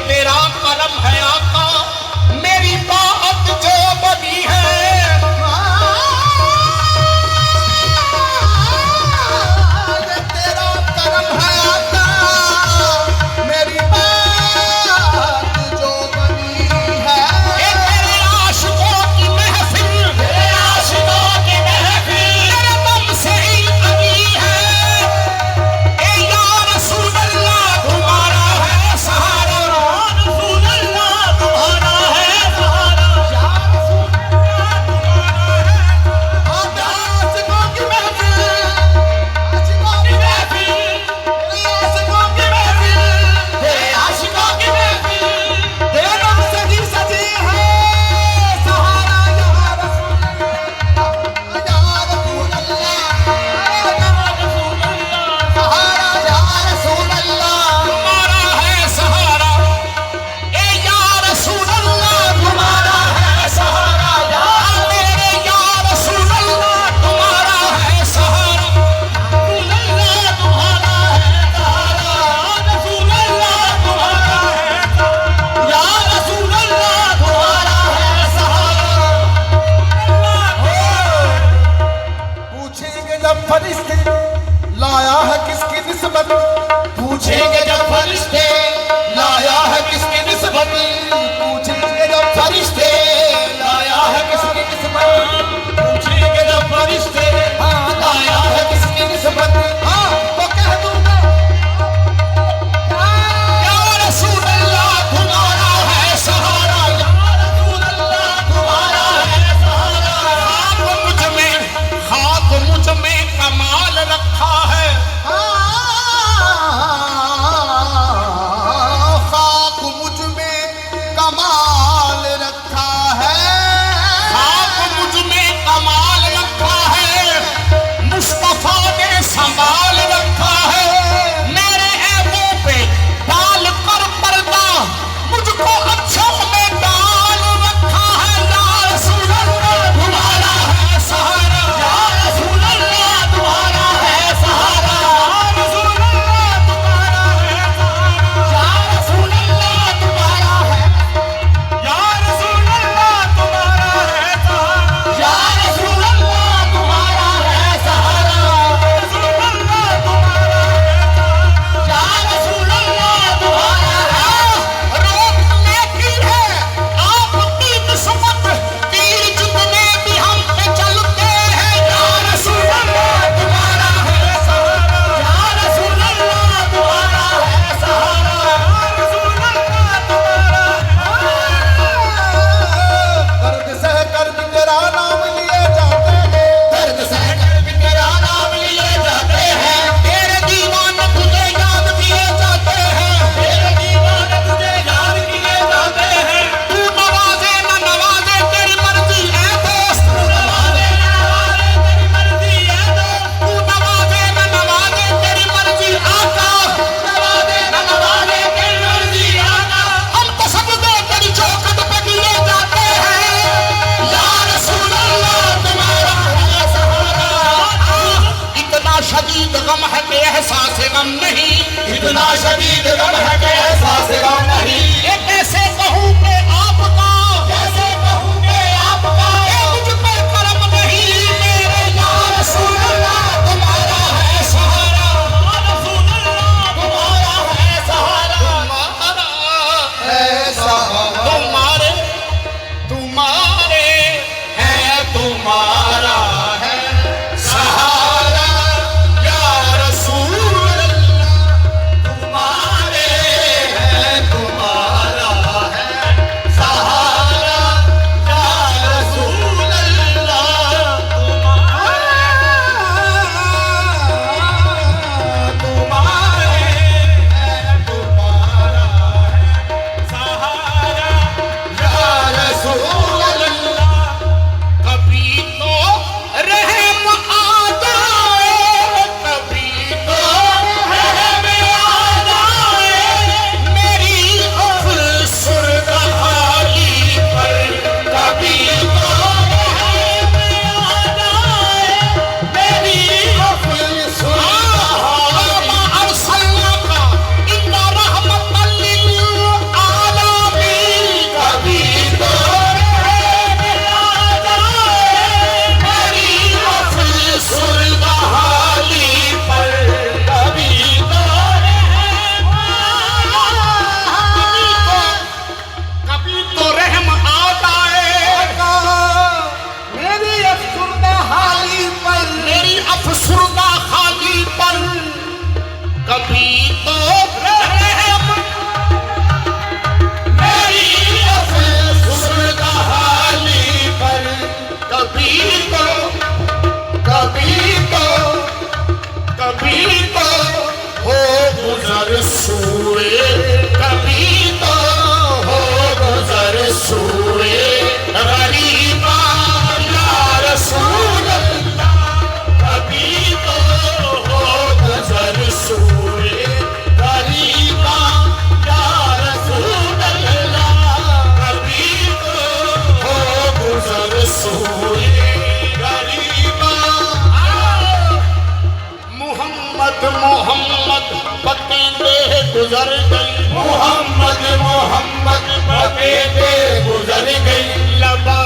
तेरा करम है आका, मेरी बात जो बनी है। ये तेरा करम है आका, मेरी बात जो बनी है। ये तेरे आशिकों की महफिल, तेरे आशिकों की महफिल तेरे दम से ही बनी है। ए या रसूल अल्लाह तुम्हारा है सहारा, रसूल अल्लाह तुम्हारा है सहारा, या रसूल अल्लाह तुम्हारा है। आशिकों की महफिल, आशिकों की महफिल, आशिकों की महफिल, तेरे आशिकों की महफिल तेरे दम से ही सजी है सहारा। या रसूल अल्लाह, या रसूल अल्लाह, सहारा या रसूल अल्लाह। तुम्हारा है सहारा। ए या रसूल अल्लाह तुम्हारा है सहारा, या मेरे या रसूल अल्लाह तुम्हारा है सहारा, रसूल अल्लाह तुम्हारा है सहारा, रसूल अल्लाह तुम्हारा है सहारा, या रसूल अल्लाह तुम्हारा है सहारा। पूछेंगे जब फरिश्ते लाया है किसकी निस्बत, पूछेंगे जब फरिश्ते लाया है किसकी निस्बत, पूछेंगे जब फरिश्ते लाया है किसकी निस्बत, पूछेंगे जब फरिश्ते लाया है किसकी निस्बत। हाँ तो कह दूंगा या रसूल अल्लाह तुम्हारा है सहारा, या रसूल अल्लाह तुम्हारा है सहारा। खाक मुझ में कमाल रखा है, खाक मुझ में कमाल रखा है। खाक मुझ में कमाल रखा है, मुस्तफा ने संभाल रखा है। मेरे ऐबों पे डाल कर पर्दा मुझको अच्छों में डाल रखा है। या रसूल अल्लाह तुम्हारा है सहारा, या रसूल अल्लाह तुम्हारा है सहारा, या रसूल अल्लाह तुम्हारा है सहारा, या रसूल अल्लाह तुम्हारा है, या रसूल अल्लाह तुम्हारा है सहारा, या रसूल अल्लाह तुम्हारा है सहारा, रसूल अल्लाह तुम्हारा है सहारा, या रसूल अल्लाह तुम्हारा है। रोकने की है आपकी किस्मत, तीर जितने भी हम पे चलते हैं। या रसूल अल्लाह तुम्हारा है सहारा, या रसूल अल्लाह तुम्हारा है सहारा, या रसूल अल्लाह तुम्हारा है। दर्द सह कर भी तेरा नाम लिए जाते हैं, दर्द सह कर भी तेरा नाम लिए जाते हैं, तेरे दीवाने तुझे याद किए जाते हैं, तेरे दीवाने तुझे याद किए जाते हैं। तू नवाजे न नवाजे तेरी मर्जी है दोस्त, तू नवाजे न नवाजे तेरी मर्जी है दोस्त, तू नवाजे न नवाजे तेरी मर्जी आका, नवाजे न नवाजे तेरी मर्जी आका। हम तो सजदे तेरी चौखट पे किए जाते हैं। या रसूल अल्लाह तुम्हारा है सहारा। इतना शदीद गम है कि एहसास गम नहीं, इतना शदीद गम है कि एहसास गम नहीं। ये कैसे कहूँ कि आपका, कैसे कहूँ कि आपका मुझ पे करम नहीं। मेरे या रसूल अल्लाह तुम्हारा है सहारा, या रसूल अल्लाह तुम्हारा है सहारा, तुम्हारा ऐसा तुम्हारे तुम्हारे है, तुम्हारा है सहारा। या रसूल अल्लाह तुम्हारे है, तुम्हारा है कभी तो हो गुजर सूए, कभी तो हो गुजर सूए गरीबा या रसूल अल्लाह, कभी तो हो गुजर सूए गरीबा या रसूल अल्लाह, कभी तो हो गुजर सूए गरीबा। मोहम्मद मोहम्मद बकेंदे गुजर गई, मोहम्मद मोहम्मद बकेंदे गुजर गई, लबा